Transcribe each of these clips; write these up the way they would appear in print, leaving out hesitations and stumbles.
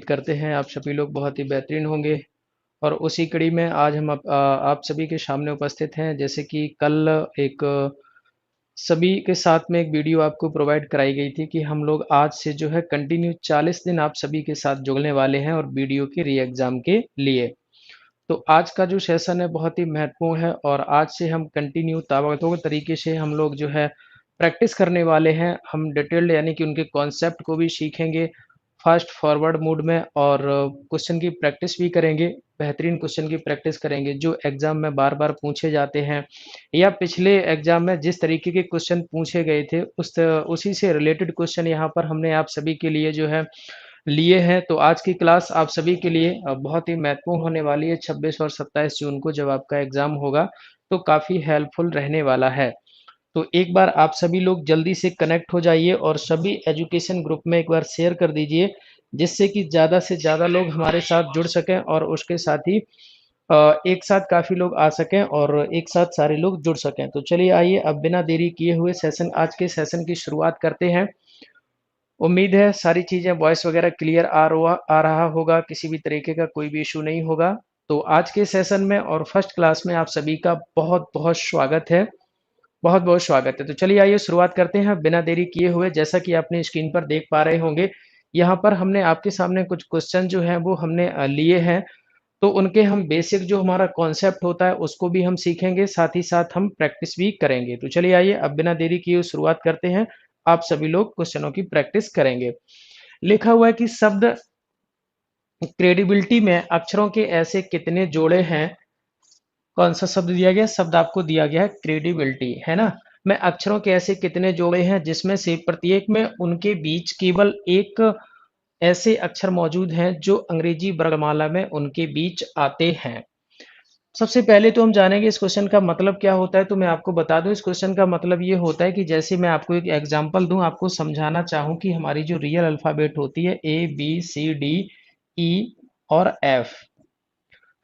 करते हैं आप सभी लोग बहुत ही बेहतरीन होंगे। और उसी कड़ी में आज हम आप सभी के सामने उपस्थित हैं। जैसे कि कल एक सभी के साथ में एक वीडियो आपको प्रोवाइड कराई गई थी कि हम लोग आज से जो है कंटिन्यू 40 दिन आप सभी के साथ जुड़ने वाले हैं और वीडियो के री एग्ज़ाम के लिए। तो आज का जो सेशन है बहुत ही महत्वपूर्ण है और आज से हम कंटिन्यू ताबड़तोड़ तरीके से हम लोग जो है प्रैक्टिस करने वाले हैं। हम डिटेल्ड यानी कि उनके कॉन्सेप्ट को भी सीखेंगे फास्ट फॉरवर्ड मूड में और क्वेश्चन की प्रैक्टिस भी करेंगे। बेहतरीन क्वेश्चन की प्रैक्टिस करेंगे जो एग्ज़ाम में बार बार पूछे जाते हैं या पिछले एग्ज़ाम में जिस तरीके के क्वेश्चन पूछे गए थे उसी से रिलेटेड क्वेश्चन यहाँ पर हमने आप सभी के लिए जो है लिए हैं। तो आज की क्लास आप सभी के लिए बहुत ही महत्वपूर्ण होने वाली है। 26 और 27 जून को जब आपका एग्ज़ाम होगा तो काफ़ी हेल्पफुल रहने वाला है। तो एक बार आप सभी लोग जल्दी से कनेक्ट हो जाइए और सभी एजुकेशन ग्रुप में एक बार शेयर कर दीजिए, जिससे कि ज़्यादा से ज़्यादा लोग हमारे साथ जुड़ सकें और उसके साथ ही एक साथ काफ़ी लोग आ सकें और एक साथ सारे लोग जुड़ सकें। तो चलिए आइए अब बिना देरी किए हुए आज के सेशन की शुरुआत करते हैं। उम्मीद है सारी चीज़ें वॉइस वगैरह क्लियर आ रहा होगा, किसी भी तरीके का कोई भी इशू नहीं होगा। तो आज के सेशन में और फर्स्ट क्लास में आप सभी का बहुत-बहुत स्वागत है। बहुत-बहुत स्वागत है। तो चलिए आइए शुरुआत करते हैं बिना देरी किए हुए। जैसा कि आपने स्क्रीन पर देख पा रहे होंगे, यहाँ पर हमने आपके सामने कुछ क्वेश्चन जो हैं वो हमने लिए हैं। तो उनके हम बेसिक जो हमारा कॉन्सेप्ट होता है उसको भी हम सीखेंगे, साथ ही साथ हम प्रैक्टिस भी करेंगे। तो चलिए आइए अब बिना देरी किए हुए शुरुआत करते हैं। आप सभी लोग क्वेश्चनों की प्रैक्टिस करेंगे। लिखा हुआ है कि शब्द क्रेडिबिलिटी में अक्षरों के ऐसे कितने जोड़े हैं। कौन सा शब्द दिया गया? शब्द आपको दिया गया है क्रेडिबिलिटी, है ना? में अक्षरों के ऐसे कितने जोड़े हैं जिसमें से प्रत्येक में उनके बीच केवल एक ऐसे अक्षर मौजूद हैं जो अंग्रेजी वर्णमाला में उनके बीच आते हैं। सबसे पहले तो हम जानेंगे इस क्वेश्चन का मतलब क्या होता है। तो मैं आपको बता दूं इस क्वेश्चन का मतलब ये होता है कि जैसे मैं आपको एक एग्जांपल दूं, आपको समझाना चाहूं कि हमारी जो रियल अल्फाबेट होती है ए बी सी डी ई और एफ,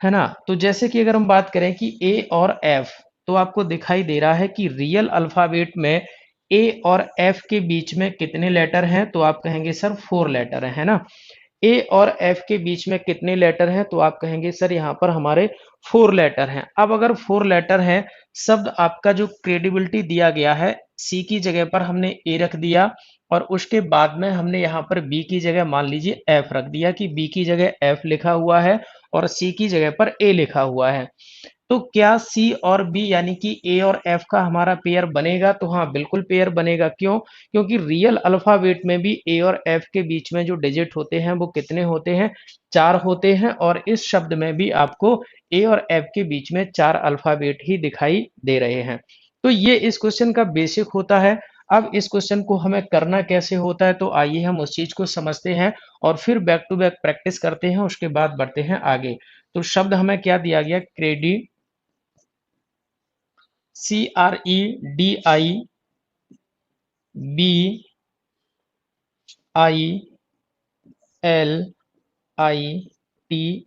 है ना? तो जैसे कि अगर हम बात करें कि ए और एफ, तो आपको दिखाई दे रहा है कि रियल अल्फाबेट में ए और एफ के बीच में कितने लेटर हैं? तो आप कहेंगे सर 4 लेटर है ना? ए और एफ के बीच में कितने लेटर हैं? तो आप कहेंगे सर यहाँ पर हमारे 4 लेटर हैं। अब अगर 4 लेटर हैं, शब्द आपका जो क्रेडिबिलिटी दिया गया है, सी की जगह पर हमने ए रख दिया और उसके बाद में हमने यहाँ पर बी की जगह मान लीजिए एफ रख दिया कि बी की जगह एफ लिखा हुआ है और सी की जगह पर ए लिखा हुआ है। तो क्या सी और बी यानी कि ए और एफ का हमारा पेयर बनेगा? तो हाँ, बिल्कुल पेयर बनेगा। क्यों? क्योंकि रियल अल्फाबेट में भी ए और एफ के बीच में जो डिजिट होते हैं वो कितने होते हैं? 4 होते हैं और इस शब्द में भी आपको ए और एफ के बीच में 4 अल्फाबेट ही दिखाई दे रहे हैं। तो ये इस क्वेश्चन का बेसिक होता है। अब इस क्वेश्चन को हमें करना कैसे होता है, तो आइए हम उस चीज को समझते हैं और फिर बैक टू बैक प्रैक्टिस करते हैं, उसके बाद बढ़ते हैं आगे। तो शब्द हमें क्या दिया गया? क्रेडिट, CREDIBILIT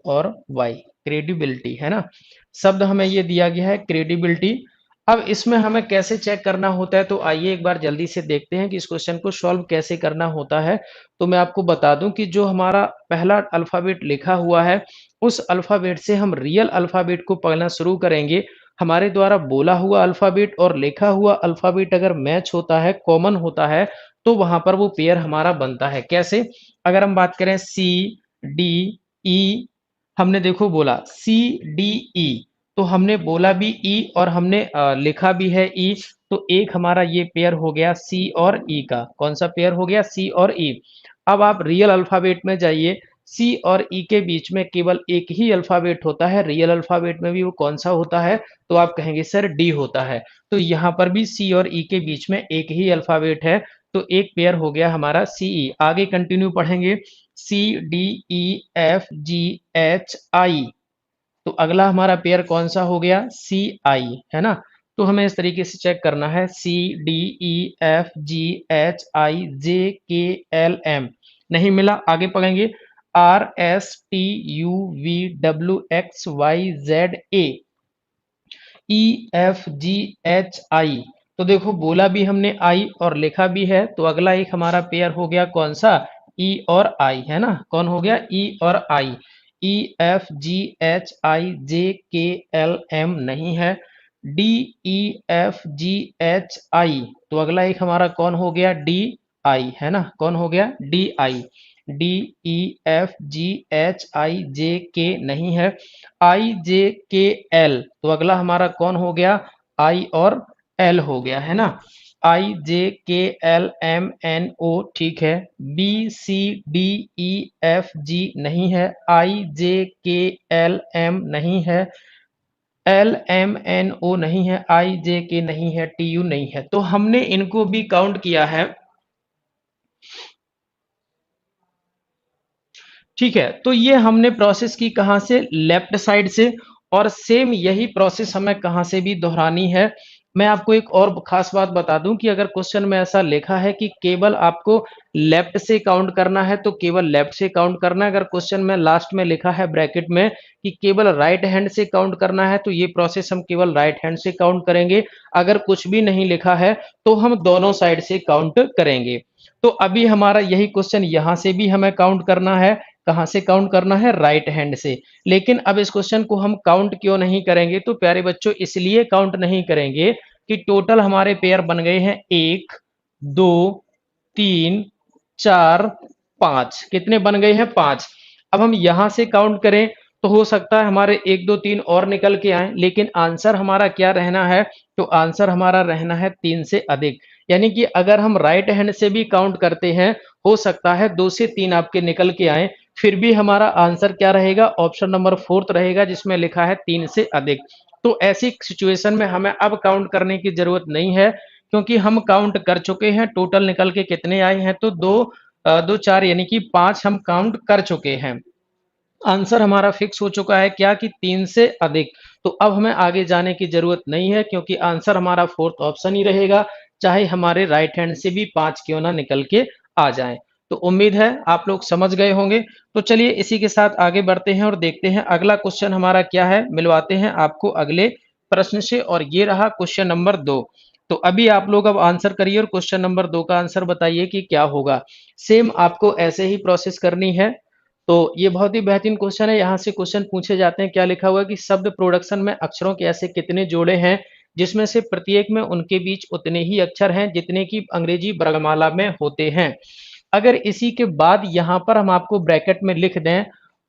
और वाई, क्रेडिबिलिटी, है ना? शब्द हमें ये दिया गया है क्रेडिबिलिटी। अब इसमें हमें कैसे चेक करना होता है, तो आइए एक बार जल्दी से देखते हैं कि इस क्वेश्चन को सॉल्व कैसे करना होता है। तो मैं आपको बता दूं कि जो हमारा पहला अल्फाबेट लिखा हुआ है, उस अल्फाबेट से हम रियल अल्फाबेट को पढ़ना शुरू करेंगे। हमारे द्वारा बोला हुआ अल्फाबेट और लिखा हुआ अल्फाबेट अगर मैच होता है, कॉमन होता है, तो वहां पर वो पेयर हमारा बनता है। कैसे? अगर हम बात करें सी डी ई, हमने देखो बोला सी डी ई, तो हमने बोला भी ई और हमने लिखा भी है ई। तो एक हमारा ये पेयर हो गया सी और ई का। कौन सा पेयर हो गया? सी और ई। अब आप रियल अल्फाबेट में जाइए। सी और ई के बीच में केवल एक ही अल्फाबेट होता है। रियल अल्फाबेट में भी वो कौन सा होता है? तो आप कहेंगे सर डी होता है। तो यहाँ पर भी सी और ई के बीच में एक ही अल्फाबेट है। तो एक पेयर हो गया हमारा सीई। आगे कंटिन्यू पढ़ेंगे। C D E F G H I, तो अगला हमारा पेयर कौन सा हो गया? सी आई, है ना? तो हमें इस तरीके से चेक करना है। C D E F G H I J K L M, नहीं मिला। आगे पढ़ेंगे R S T U V W X Y Z A E F G H I, तो देखो बोला भी हमने आई और लिखा भी है। तो अगला एक हमारा पेयर हो गया कौन सा? ई और आई, है ना, कौन हो गया, ई और आई। ई F G H I J K L M नहीं है। D E F G H I, तो अगला एक हमारा कौन हो गया, डी आई, है ना, कौन हो गया, D I. D E F G H I J K नहीं है। आई जे के एल, तो अगला हमारा कौन हो गया, आई और एल हो गया, है ना। आई J K L M N O, ठीक है। B C D E F G नहीं है। आई जे के एल एम नहीं है। एल एम एन ओ नहीं है। आई जे के नहीं है। टी यू नहीं है। तो हमने इनको भी काउंट किया है, ठीक है। तो ये हमने प्रोसेस की कहां से, लेफ्ट साइड से, और सेम यही प्रोसेस हमें कहां से भी दोहरानी है। मैं आपको एक और खास बात बता दूं कि अगर क्वेश्चन में ऐसा लिखा है कि केवल आपको लेफ्ट से काउंट करना है तो केवल लेफ्ट से काउंट करना है। अगर क्वेश्चन में लास्ट में लिखा है ब्रैकेट में कि केवल राइट हैंड से काउंट करना है तो ये प्रोसेस हम केवल राइट हैंड से काउंट करेंगे। अगर कुछ भी नहीं लिखा है तो हम दोनों साइड से काउंट करेंगे। तो अभी हमारा यही क्वेश्चन यहां से भी हमें काउंट करना है। कहां से काउंट करना है, राइट हैंड से। लेकिन अब इस क्वेश्चन को हम काउंट क्यों नहीं करेंगे, तो प्यारे बच्चों इसलिए काउंट नहीं करेंगे कि टोटल हमारे पेयर बन गए हैं 1 2 3 4 5। कितने बन गए हैं, 5। अब हम यहां से काउंट करें तो हो सकता है हमारे 1 2 3 और निकल के आए, लेकिन आंसर हमारा क्या रहना है, तो आंसर हमारा रहना है 3 से अधिक। यानी कि अगर हम राइट हैंड से भी काउंट करते हैं, हो सकता है 2 से 3 आपके निकल के आए, फिर भी हमारा आंसर क्या रहेगा, ऑप्शन नंबर 4 रहेगा जिसमें लिखा है 3 से अधिक। तो ऐसी सिचुएशन में हमें अब काउंट करने की जरूरत नहीं है, क्योंकि हम काउंट कर चुके हैं। टोटल निकल के कितने आए हैं, तो दो चार यानी कि 5 हम काउंट कर चुके हैं। आंसर हमारा फिक्स हो चुका है क्या, कि 3 से अधिक। तो अब हमें आगे जाने की जरूरत नहीं है, क्योंकि आंसर हमारा 4th ऑप्शन ही रहेगा, चाहे हमारे राइट हैंड से भी 5 क्यों ना निकल के आ जाए। तो उम्मीद है आप लोग समझ गए होंगे। तो चलिए इसी के साथ आगे बढ़ते हैं और देखते हैं अगला क्वेश्चन हमारा क्या है। मिलवाते हैं आपको अगले प्रश्न से, और ये रहा क्वेश्चन नंबर 2। तो अभी आप लोग अब आंसर करिए और क्वेश्चन नंबर 2 का आंसर बताइए कि क्या होगा। सेम आपको ऐसे ही प्रोसेस करनी है। तो ये बहुत ही बेहतरीन क्वेश्चन है। यहाँ से क्वेश्चन पूछे जाते हैं, क्या लिखा हुआ है कि शब्द प्रोडक्शन में अक्षरों के ऐसे कितने जोड़े हैं जिसमें से प्रत्येक में उनके बीच उतने ही अक्षर हैं जितने की अंग्रेजी वर्णमाला में होते हैं। अगर इसी के बाद यहाँ पर हम आपको ब्रैकेट में लिख दें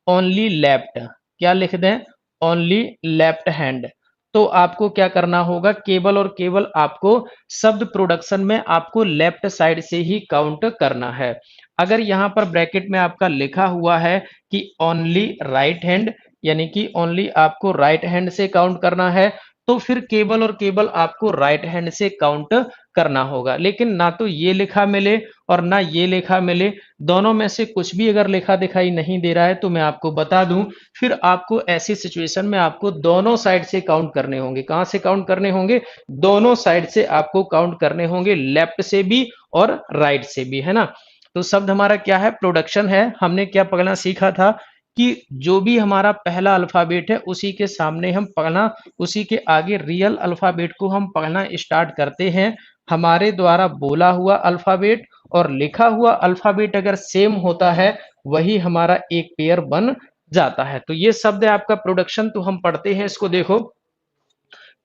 ओनली लेफ्ट, क्या लिख दें, ओनली लेफ्ट हैंड, तो आपको क्या करना होगा, केवल और केवल आपको शब्द प्रोडक्शन में आपको लेफ्ट साइड से ही काउंट करना है। अगर यहाँ पर ब्रैकेट में आपका लिखा हुआ है कि ओनली राइट हैंड, यानी कि ओनली आपको राइट हैंड से काउंट करना है, तो फिर केवल और केवल आपको राइट हैंड से काउंट करना होगा। लेकिन ना तो ये लिखा मिले और ना ये लिखा मिले, दोनों में से कुछ भी अगर लिखा दिखाई नहीं दे रहा है तो मैं आपको बता दूं, फिर आपको ऐसी सिचुएशन में आपको दोनों साइड से काउंट करने होंगे। कहां से काउंट करने होंगे, दोनों साइड से आपको काउंट करने होंगे, लेफ्ट से भी और राइट से भी, है ना। तो शब्द हमारा क्या है, प्रोडक्शन है। हमने क्या पढ़ना सीखा था कि जो भी हमारा पहला अल्फाबेट है उसी के सामने हम पढ़ना, उसी के आगे रियल अल्फाबेट को हम पढ़ना स्टार्ट करते हैं। हमारे द्वारा बोला हुआ अल्फाबेट और लिखा हुआ अल्फाबेट अगर सेम होता है, वही हमारा एक पेयर बन जाता है। तो ये शब्द है आपका प्रोडक्शन। तो हम पढ़ते हैं इसको, देखो,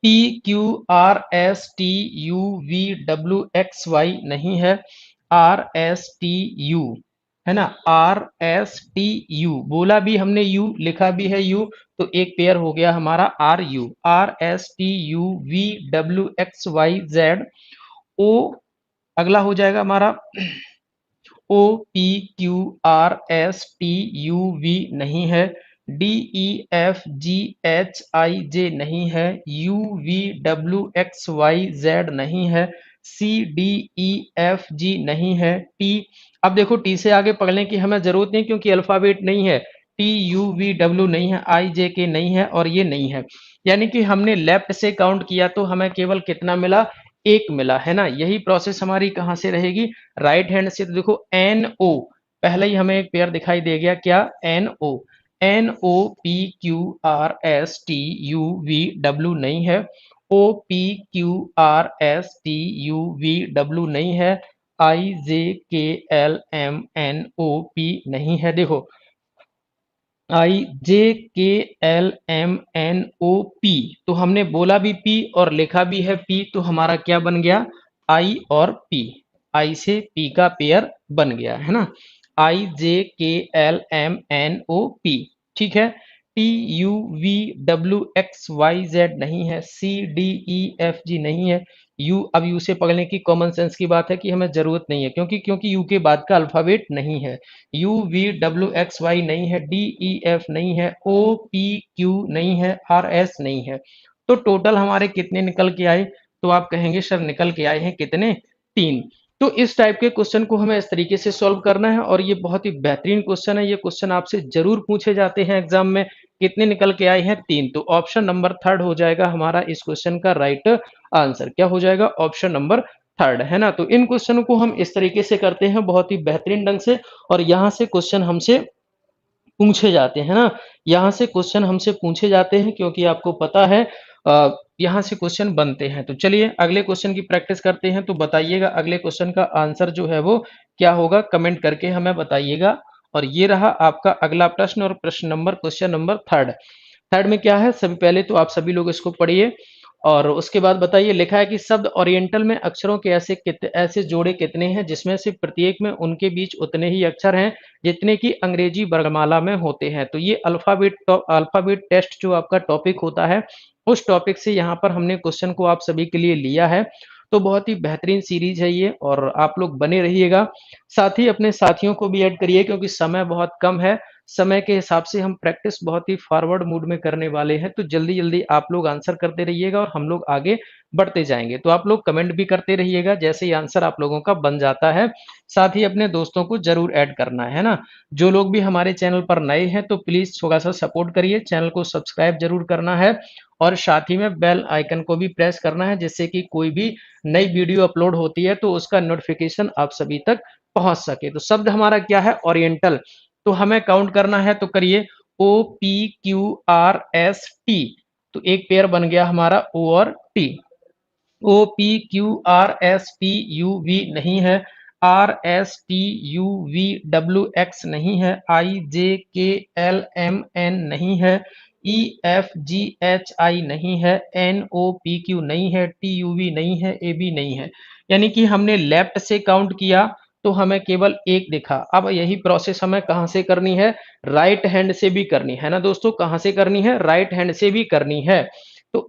P Q R S T U V W X Y नहीं है। आर एस टी यू, है ना, आर एस टी यू, बोला भी हमने यू, लिखा भी है यू, तो एक पेयर हो गया हमारा R U. R S T U V W X Y Z O, अगला हो जाएगा हमारा O P Q R S T U V नहीं है। D E F G H I J नहीं है। U V W X Y Z नहीं है। C D E F G नहीं है। टी, अब देखो टी से आगे पढ़ने की हमें जरूरत नहीं क्योंकि अल्फाबेट नहीं है। टी यू वी डब्ल्यू नहीं है, आई जे के नहीं है, और ये नहीं है। यानी कि हमने लेफ्ट से काउंट किया तो हमें केवल कितना मिला, एक मिला, है ना। यही प्रोसेस हमारी कहां से रहेगी, राइट हैंड से। तो देखो एन ओ, पहले ही हमें एक पेयर दिखाई दे गया, क्या, N O. N O P Q R S T U V W नहीं है। O P Q R S T U V W नहीं है। IJKLMNOP नहीं है। देखो IJKLMNOP, तो हमने बोला भी P और लिखा भी है P, तो हमारा क्या बन गया? I और P, I से P का पेयर बन गया है ना। IJKLMNOP, ठीक है। TUVWXYZ नहीं है, CDEFG नहीं है, यू, अब यू से पकड़ने की कॉमन सेंस की बात है कि हमें जरूरत नहीं है, क्योंकि यू के बाद का अल्फाबेट नहीं है। UVWXY नहीं है, DEF नहीं है, OPQ नहीं है, RS नहीं है। तो टोटल हमारे कितने निकल के आए? तो आप कहेंगे सर निकल के आए हैं कितने? 3। तो इस टाइप के क्वेश्चन को हमें इस तरीके से सॉल्व करना है, और ये बहुत ही बेहतरीन क्वेश्चन है। ये क्वेश्चन आपसे जरूर पूछे जाते हैं एग्जाम में। कितने निकल के आए हैं? 3। तो ऑप्शन नंबर थर्ड हो जाएगा हमारा इस क्वेश्चन का राइट आंसर। क्या हो जाएगा? ऑप्शन नंबर थर्ड, है ना। तो इन क्वेश्चनों को हम इस तरीके से करते हैं बहुत ही बेहतरीन ढंग से, और यहाँ से क्वेश्चन हमसे पूछे जाते हैं ना। यहाँ से क्वेश्चन हमसे पूछे जाते हैं, क्योंकि आपको पता है यहाँ से क्वेश्चन बनते हैं। तो चलिए अगले क्वेश्चन की प्रैक्टिस करते हैं। तो बताइएगा अगले क्वेश्चन का आंसर जो है वो क्या होगा, कमेंट करके हमें बताइएगा। और ये रहा आपका अगला प्रश्न, और प्रश्न number, question number third. Third में क्या है, सभी पहले तो आप सभी लोग इसको पढ़िए और उसके बाद बताइए। लिखा है कि शब्द ओरिएंटल में अक्षरों के ऐसे जोड़े कितने हैं जिसमें से प्रत्येक में उनके बीच उतने ही अक्षर हैं जितने कि अंग्रेजी वर्णमाला में होते हैं। तो ये अल्फाबेट टेस्ट जो आपका टॉपिक होता है, उस टॉपिक से यहाँ पर हमने क्वेश्चन को आप सभी के लिए लिया है। तो बहुत ही बेहतरीन सीरीज है ये, और आप लोग बने रहिएगा। साथ ही अपने साथियों को भी ऐड करिए, क्योंकि समय बहुत कम है। समय के हिसाब से हम प्रैक्टिस बहुत ही फॉरवर्ड मूड में करने वाले हैं। तो जल्दी जल्दी आप लोग आंसर करते रहिएगा और हम लोग आगे बढ़ते जाएंगे। तो आप लोग कमेंट भी करते रहिएगा जैसे ही आंसर आप लोगों का बन जाता है। साथ ही अपने दोस्तों को जरूर ऐड करना है ना। जो लोग भी हमारे चैनल पर नए हैं तो प्लीज थोड़ा सा सपोर्ट करिए, चैनल को सब्सक्राइब जरूर करना है, और साथ ही में बेल आइकन को भी प्रेस करना है, जिससे कि कोई भी नई वीडियो अपलोड होती है तो उसका नोटिफिकेशन आप सभी तक पहुंच सके। तो शब्द हमारा क्या है? ओरिएंटल। तो हमें काउंट करना है, तो करिए OPQRST। तो एक पेयर बन गया हमारा O और T। OPQRSTUV नहीं है, RSTUVWX नहीं है, IJKLMN नहीं है, EFGHI नहीं है, NOPQ नहीं है, TUV नहीं है, AB नहीं है। यानी कि हमने लेफ्ट से काउंट किया तो हमें केवल एक दिखा। अब यही प्रोसेस हमें कहां से करनी है? राइट हैंड से भी करनी है ना दोस्तों। कहां से करनी है? राइट हैंड से भी करनी है। तो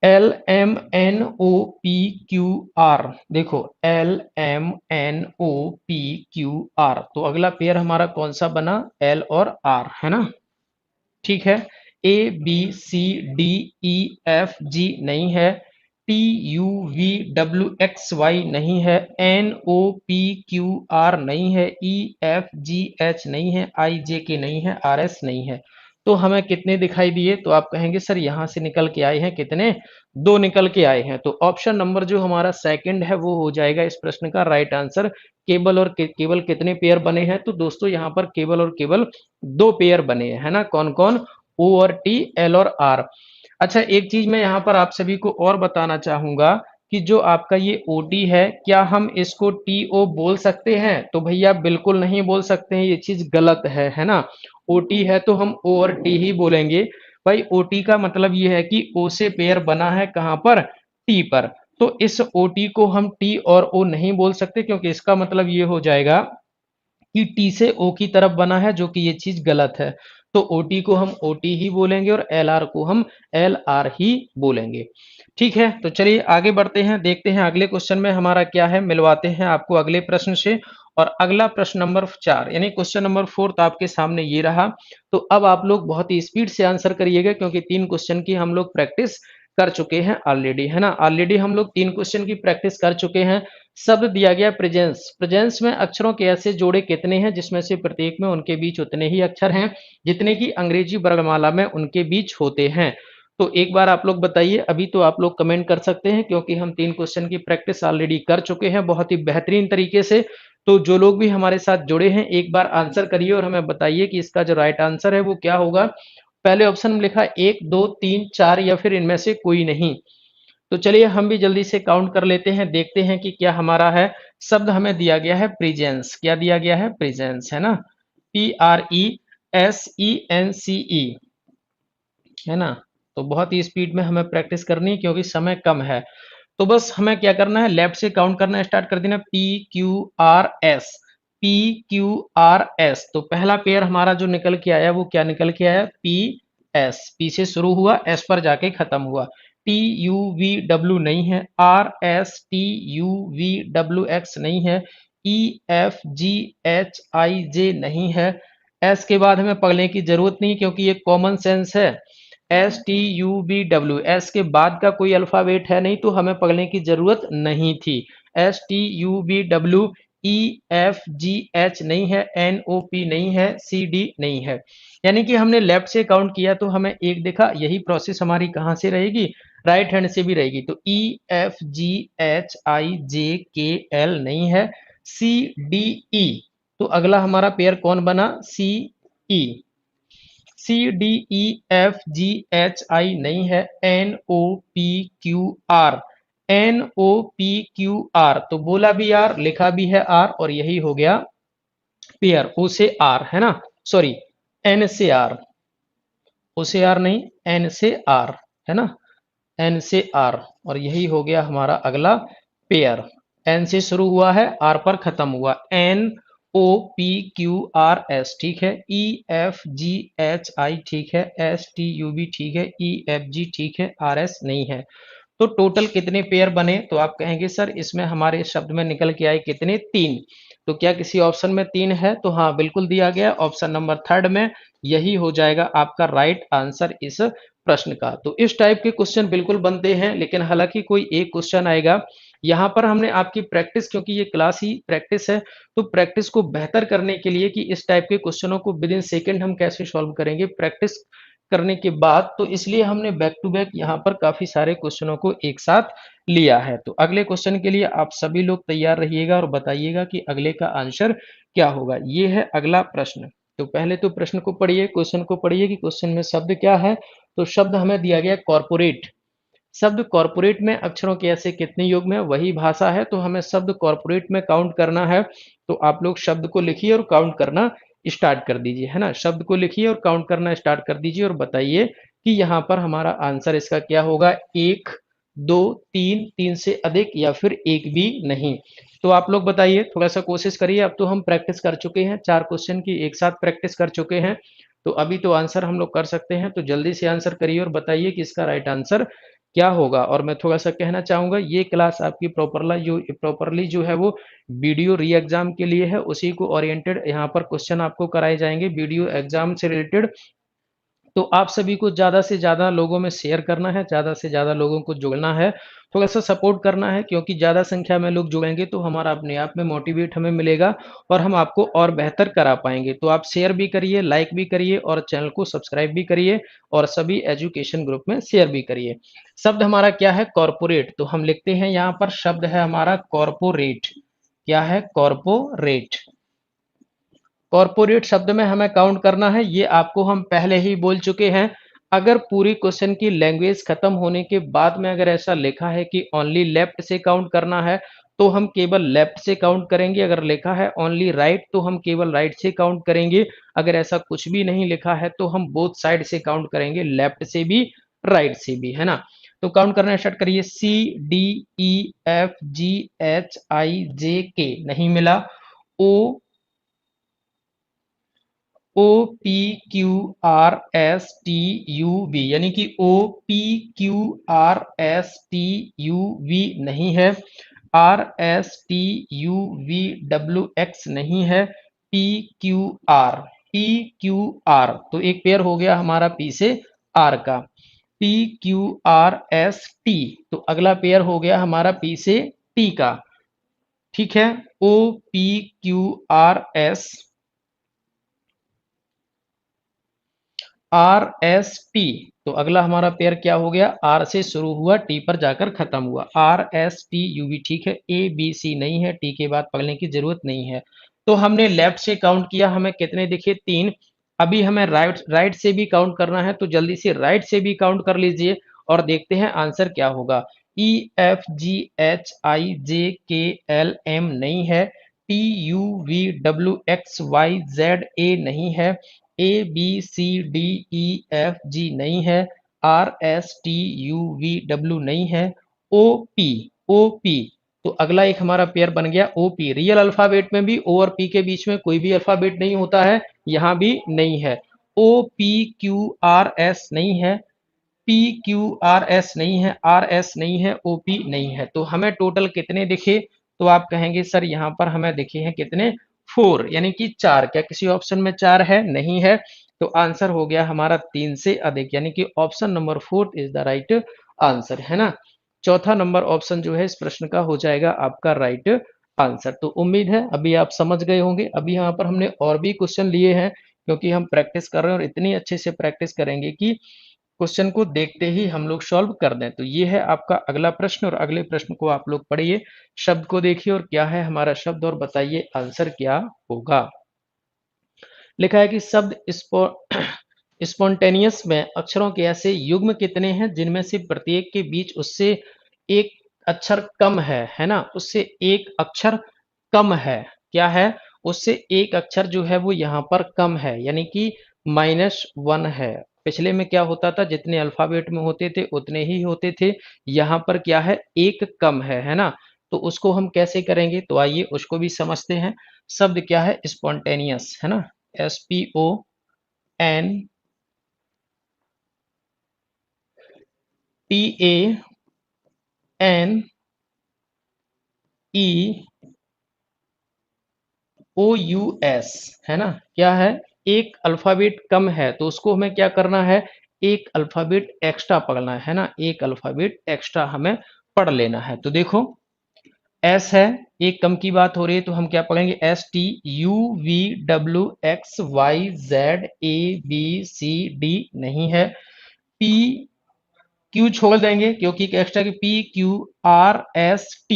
LMNOPQR, देखो LMNOPQR, तो अगला पेयर हमारा कौन सा बना? L और R, है ना। ठीक है। ABCDEFG नहीं है, TUVWXY नहीं है, NOPQR नहीं है, EFGH नहीं है, IJK नहीं है, RS नहीं है। तो हमें कितने दिखाई दिए? तो आप कहेंगे सर यहां से निकल के आए हैं कितने? 2 निकल के आए हैं। तो ऑप्शन नंबर जो हमारा सेकंड है वो हो जाएगा इस प्रश्न का राइट आंसर। केवल कितने पेयर बने हैं? तो दोस्तों यहाँ पर केवल और केवल 2 पेयर बने हैं, है ना। कौन कौन? O और T, L और R। अच्छा, एक चीज मैं यहाँ पर आप सभी को और बताना चाहूंगा कि जो आपका ये OT है, क्या हम इसको TO बोल सकते हैं? तो भैया बिल्कुल नहीं बोल सकते हैं, ये चीज गलत है ना। OT है तो हम O और T ही बोलेंगे। भाई OT का मतलब ये है कि O से पेयर बना है कहाँ पर? T पर। तो इस OT को हम T और O नहीं बोल सकते, क्योंकि इसका मतलब ये हो जाएगा कि टी से ओ की तरफ बना है, जो कि ये चीज गलत है। तो ओटी को हम ओटी ही बोलेंगे और एल आर को हम एल आर ही बोलेंगे। ठीक है, तो चलिए आगे बढ़ते हैं, देखते हैं अगले क्वेश्चन में हमारा क्या है। मिलवाते हैं आपको अगले प्रश्न से। और अगला प्रश्न नंबर 4 यानी क्वेश्चन नंबर 4 तो आपके सामने ये रहा। तो अब आप लोग बहुत ही स्पीड से आंसर करिएगा, क्योंकि 3 क्वेश्चन की हम लोग प्रैक्टिस कर चुके हैं ऑलरेडी, है ना। ऑलरेडी हम लोग 3 क्वेश्चन की प्रैक्टिस कर चुके हैं। शब्द दिया गया प्रेजेंस। प्रेजेंस में अक्षरों के ऐसे जोड़े कितने हैं जिसमें से प्रत्येक में उनके बीच उतने ही अक्षर हैं जितने की अंग्रेजी वर्णमाला में उनके बीच होते हैं। तो एक बार आप लोग बताइए। अभी तो आप लोग कमेंट कर सकते हैं, क्योंकि हम 3 क्वेश्चन की प्रैक्टिस ऑलरेडी कर चुके हैं बहुत ही बेहतरीन तरीके से। तो जो लोग भी हमारे साथ जुड़े हैं एक बार आंसर करिए और हमें बताइए कि इसका जो राइट आंसर है वो क्या होगा। पहले ऑप्शन में लिखा 1 2 3 4 या फिर इनमें से कोई नहीं। तो चलिए हम भी जल्दी से काउंट कर लेते हैं, देखते हैं कि क्या हमारा है। शब्द हमें दिया गया है प्रेजेंस, क्या दिया गया है? प्रेजेंस, है ना, PRESENCE, है ना। तो बहुत ही स्पीड में हमें प्रैक्टिस करनी है क्योंकि समय कम है। तो बस हमें क्या करना है, लेफ्ट से काउंट करना स्टार्ट कर देना, PQRS, PQRS। तो पहला पेयर हमारा जो निकल के आया वो क्या निकल के आया? PS, P से शुरू हुआ, S पर जाके खत्म हुआ। TUVW नहीं है, RSTUVWX नहीं है, EFGHIJ नहीं है। S के बाद हमें पढ़ने की जरूरत नहीं क्योंकि ये कॉमन सेंस है। STUVW, एस के बाद का कोई अल्फाबेट है नहीं तो हमें पढ़ने की जरूरत नहीं थी। STUVW, EFGH नहीं है, NOP नहीं है, CD नहीं है। यानी कि हमने लेफ्ट से काउंट किया तो हमें एक दिखा। यही प्रोसेस हमारी कहाँ से रहेगी? राइट हैंड से भी रहेगी। तो EFGHIJKL नहीं है, CDE। तो अगला हमारा पेयर कौन बना? CE। CDEFGHI नहीं है, NOPQR, NOPQR। तो बोला भी आर, लिखा भी है आर, और यही हो गया पेयर। ओ से आर, है ना, सॉरी, एन से आर, ओ से आर नहीं, एन से आर, है ना, एन से आर। और यही हो गया हमारा अगला पेयर। एन से शुरू हुआ है, आर पर खत्म हुआ। NOPQRS ठीक है, EFGHI ठीक है, STUV ठीक है, EFG ठीक है, RS नहीं है। तो टोटल कितने पेयर बने? तो आप कहेंगे सर इसमें हमारे शब्द में निकल के आए कितने? 3। तो क्या किसी ऑप्शन में 3 है? तो हाँ, बिल्कुल दिया गया ऑप्शन नंबर थर्ड में। यही हो जाएगा आपका राइट आंसर इस प्रश्न का। तो इस टाइप के क्वेश्चन बिल्कुल बनते हैं, लेकिन हालांकि कोई एक क्वेश्चन आएगा यहाँ पर। हमने आपकी प्रैक्टिस, क्योंकि ये क्लास ही प्रैक्टिस है, तो प्रैक्टिस को बेहतर करने के लिए कि इस टाइप के क्वेश्चनों को विद इन सेकेंड हम कैसे सॉल्व करेंगे प्रैक्टिस करने के बाद, तो इसलिए हमने बैक टू बैक यहाँ पर काफी सारे क्वेश्चनों को एक साथ लिया है। तो अगले क्वेश्चन के लिए आप सभी लोग तैयार रहिएगा और बताइएगा कि अगले का आंसर क्या होगा। ये है अगला प्रश्न। तो पहले तो प्रश्न को पढ़िए, क्वेश्चन को पढ़िए कि क्वेश्चन में शब्द क्या है। तो शब्द हमें दिया गया कॉर्पोरेट। शब्द कॉर्पोरेट में अक्षरों के ऐसे कितने युग्म है? वही भाषा है, तो हमें शब्द कॉर्पोरेट में काउंट करना है। तो आप लोग शब्द को लिखिए और काउंट करना स्टार्ट कर दीजिए, है ना। शब्द को लिखिए और काउंट करना स्टार्ट कर दीजिए और बताइए कि यहाँ पर हमारा आंसर इसका क्या होगा। 1, 2, 3, 3 से अधिक या फिर एक भी नहीं। तो आप लोग बताइए, थोड़ा सा कोशिश करिए। अब तो हम प्रैक्टिस कर चुके हैं, 4 क्वेश्चन की एक साथ प्रैक्टिस कर चुके हैं, तो अभी तो आंसर हम लोग कर सकते हैं। तो जल्दी से आंसर करिए और बताइए कि इसका राइट आंसर क्या होगा। और मैं थोड़ा सा कहना चाहूंगा, ये क्लास आपकी प्रॉपरली जो है वो वीडियो री एग्जाम के लिए है, उसी को ओरिएंटेड यहाँ पर क्वेश्चन आपको कराए जाएंगे वीडियो एग्जाम से रिलेटेड। तो आप सभी को ज़्यादा से ज़्यादा लोगों में शेयर करना है, ज़्यादा से ज़्यादा लोगों को जुड़ना है, थोड़ा सा सपोर्ट करना है, क्योंकि ज़्यादा संख्या में लोग जुड़ेंगे तो हमारा अपने आप में मोटिवेट हमें मिलेगा और हम आपको और बेहतर करा पाएंगे। तो आप शेयर भी करिए, लाइक भी करिए और चैनल को सब्सक्राइब भी करिए और सभी एजुकेशन ग्रुप में शेयर भी करिए। शब्द हमारा क्या है? कॉर्पोरेट। तो हम लिखते हैं यहाँ पर शब्द है हमारा कॉर्पोरेट। क्या है? कॉर्पोरेट। कॉर्पोरेट शब्द में हमें काउंट करना है, ये आपको हम पहले ही बोल चुके हैं। अगर पूरी क्वेश्चन की लैंग्वेज खत्म होने के बाद में अगर ऐसा लिखा है कि ओनली लेफ्ट से काउंट करना है, तो हम केवल लेफ्ट से काउंट करेंगे। अगर लिखा है ओनली राइट, तो हम केवल राइट से काउंट करेंगे। अगर ऐसा कुछ भी नहीं लिखा है तो हम बोथ साइड से काउंट करेंगे, लेफ्ट से भी राइट से भी, है ना। तो काउंट करना स्टार्ट करिए। CDEFGHIJK नहीं मिला। ओ OPQRSTUV यानी कि OPQRSTUV नहीं है। RSTUVWX नहीं है। PQR तो एक पेयर हो गया हमारा P से R का। PQRST तो अगला पेयर हो गया हमारा P से T का। ठीक है, OPQRS RST तो अगला हमारा पेयर क्या हो गया? R से शुरू हुआ, T पर जाकर खत्म हुआ। RSTUV ठीक है। ABC नहीं है, T के बाद पढ़ने की जरूरत नहीं है। तो हमने लेफ्ट से काउंट किया, हमें कितने दिखे? 3। अभी हमें राइट से भी काउंट करना है, तो जल्दी से राइट से भी काउंट कर लीजिए और देखते हैं आंसर क्या होगा। EFGHIJKLM नहीं है, TUVWXYZA नहीं है, ABCDEFG नहीं है, RSTUVW नहीं है, OP तो अगला एक हमारा पेयर बन गया OP। रियल अल्फाबेट में भी O और P के बीच में कोई भी अल्फाबेट नहीं होता है, यहां भी नहीं है। OPQRS नहीं है, PQRS नहीं है, RS नहीं है, OP नहीं है। तो हमें टोटल कितने दिखे? तो आप कहेंगे सर यहाँ पर हमें दिखे हैं कितने? 4 यानी कि 4। क्या किसी ऑप्शन में 4 है? नहीं है। तो आंसर हो गया हमारा 3 से अधिक, यानी कि option number 4 is the right answer, है ना। चौथा नंबर ऑप्शन जो है इस प्रश्न का हो जाएगा आपका राइट आंसर। तो उम्मीद है अभी आप समझ गए होंगे। अभी यहाँ पर हमने और भी क्वेश्चन लिए हैं, क्योंकि हम प्रैक्टिस कर रहे हैं और इतनी अच्छे से प्रैक्टिस करेंगे कि क्वेश्चन को देखते ही हम लोग सॉल्व कर दें। तो ये है आपका अगला प्रश्न, और अगले प्रश्न को आप लोग पढ़िए, शब्द को देखिए और क्या है हमारा शब्द, और बताइए आंसर क्या होगा। लिखा है कि शब्द स्पॉन्टेनियस में अक्षरों के ऐसे युग्म कितने हैं जिनमें से प्रत्येक के बीच उससे एक अक्षर कम है ना। उससे एक अक्षर कम है, क्या है? उससे एक अक्षर जो है वो यहाँ पर कम है, यानी कि -1 है। पिछले में क्या होता था, जितने अल्फाबेट में होते थे उतने ही होते थे, यहाँ पर क्या है, एक कम है ना। तो उसको हम कैसे करेंगे, तो आइए उसको भी समझते हैं। शब्द क्या है? स्पॉन्टेनियस, है ना। SPONTANEOUS, है ना। क्या है? एक अल्फाबेट कम है, तो उसको हमें क्या करना है, एक अल्फाबेट एक्स्ट्रा पढ़ना है ना। एक अल्फाबेट एक्स्ट्रा हमें पढ़ लेना है। तो देखो एस है, एक कम की बात हो रही है, तो हम क्या पढ़ेंगे, STUVWXYZABCD नहीं है। P Q छोड़ देंगे क्योंकि एक्स्ट्रा की PQRST,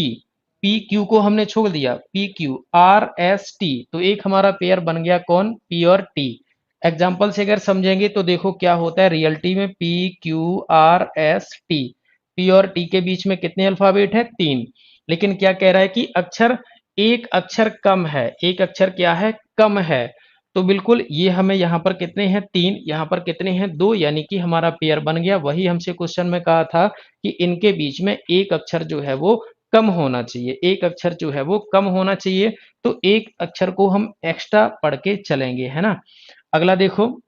PQ को हमने छोड़ दिया, PQRST, तो एक हमारा पेयर बन गया कौन, P और T। एग्जाम्पल से अगर समझेंगे तो देखो क्या होता है रियलिटी में, PQRST, P और T के बीच में कितने अल्फाबेट है, 3। लेकिन क्या कह रहा है कि अक्षर, एक अक्षर कम है, एक अक्षर क्या है, कम है। तो बिल्कुल ये हमें यहाँ पर कितने हैं, 3, यहाँ पर कितने हैं, 2, यानी कि हमारा पेयर बन गया। वही हमसे क्वेश्चन में कहा था कि इनके बीच में एक अक्षर जो है वो कम होना चाहिए, एक अक्षर जो है वो कम होना चाहिए। तो एक अक्षर को हम एक्स्ट्रा पढ़ के चलेंगे, है ना। अगला देखो,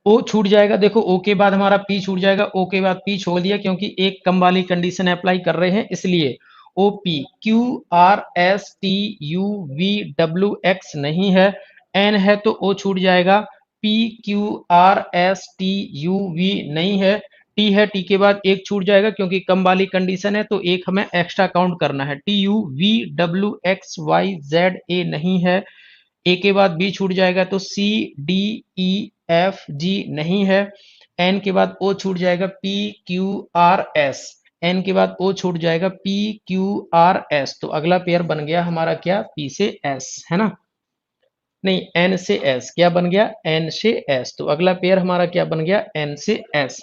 ओ छूट जाएगा, देखो ओ के बाद हमारा पी छूट जाएगा, ओ के बाद पी छोड़ दिया क्योंकि एक कम वाली कंडीशन अप्लाई कर रहे हैं, इसलिए ओ पी। QRSTUVWX नहीं है, एन है तो ओ छूट जाएगा, PQRSTUV नहीं है, टी है, टी के बाद एक छूट जाएगा क्योंकि कम वाली कंडीशन है, तो एक हमें एक्स्ट्रा काउंट करना है, TUVWXYZA नहीं है, ए के बाद बी छूट जाएगा तो CDEFG नहीं है, एन के बाद ओ छूट जाएगा, PQRS, एन के बाद ओ छूट जाएगा, PQRS। तो अगला पेयर बन गया हमारा क्या, P से S, है ना। नहीं, N से S, क्या बन गया, N से S। तो अगला पेयर हमारा क्या बन गया, N से S,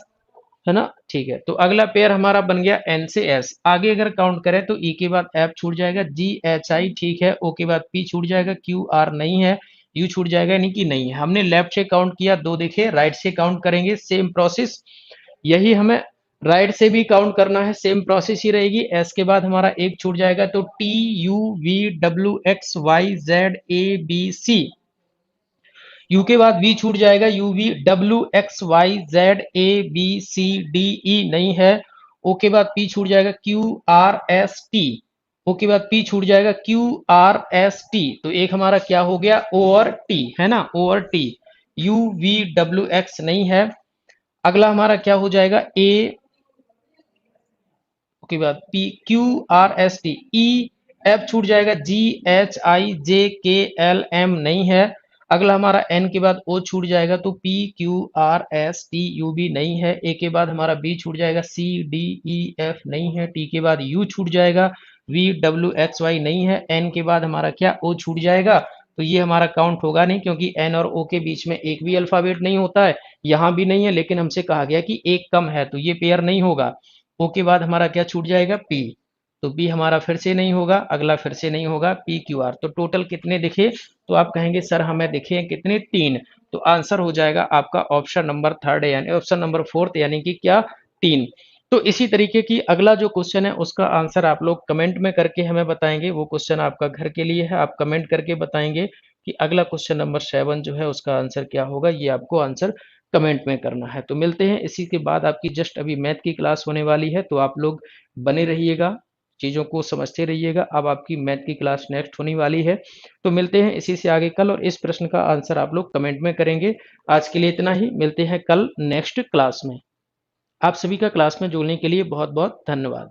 है ना। ठीक है, तो अगला पेयर हमारा बन गया N से S। आगे अगर काउंट करें तो E के बाद F छूट जाएगा, GHI ठीक है, O के बाद P छूट जाएगा, QR नहीं है, U छूट जाएगा, यानी कि नहीं है। हमने लेफ्ट से काउंट किया, 2 देखे, राइट से काउंट करेंगे, सेम प्रोसेस, यही हमें राइट से भी काउंट करना है, सेम प्रोसेस ही रहेगी। S के बाद हमारा एक छूट जाएगा तो TUVWXYZABC, यू के बाद वी छूट जाएगा, UVWXYZABCDE नहीं है, ओ के बाद पी छूट जाएगा, QRST, ओ के बाद पी छूट जाएगा, QRST। तो एक हमारा क्या हो गया, ओ और टी, है ना, ओ और टी। UVWX नहीं है। अगला हमारा क्या हो जाएगा, ए के बाद PQRST, एफ छूट जाएगा, GHIJKLM नहीं है। अगला हमारा एन के बाद ओ छूट जाएगा तो PQRSTUV नहीं है। ए के बाद हमारा बी छूट जाएगा, CDEF नहीं है। टी के बाद यू छूट जाएगा, VWXY नहीं है। एन के बाद हमारा क्या, ओ छूट जाएगा। तो ये हमारा काउंट होगा नहीं क्योंकि एन और ओ के बीच में एक भी अल्फाबेट नहीं होता है, यहाँ भी नहीं है, लेकिन हमसे कहा गया कि एक कम है तो ये पेयर नहीं होगा। ओ के बाद हमारा क्या छूट जाएगा, पी। तो बी हमारा फिर से नहीं होगा, अगला फिर से नहीं होगा, पी क्यू आर। तो टोटल कितने दिखे, तो आप कहेंगे सर हमें दिखे कितने, 3। तो आंसर हो जाएगा आपका ऑप्शन नंबर थर्ड, यानी ऑप्शन नंबर फोर्थ, यानी कि क्या, 3। तो इसी तरीके की अगला जो क्वेश्चन है उसका आंसर आप लोग कमेंट में करके हमें बताएंगे। वो क्वेश्चन आपका घर के लिए है, आप कमेंट करके बताएंगे कि अगला क्वेश्चन नंबर 7 जो है उसका आंसर क्या होगा। ये आपको आंसर कमेंट में करना है। तो मिलते हैं, इसी के बाद आपकी जस्ट अभी मैथ की क्लास होने वाली है, तो आप लोग बने रहिएगा, चीज़ों को समझते रहिएगा। अब आपकी मैथ की क्लास नेक्स्ट होने वाली है, तो मिलते हैं इसी से आगे कल, और इस प्रश्न का आंसर आप लोग कमेंट में करेंगे। आज के लिए इतना ही, मिलते हैं कल नेक्स्ट क्लास में। आप सभी का क्लास में जुड़ने के लिए बहुत बहुत धन्यवाद।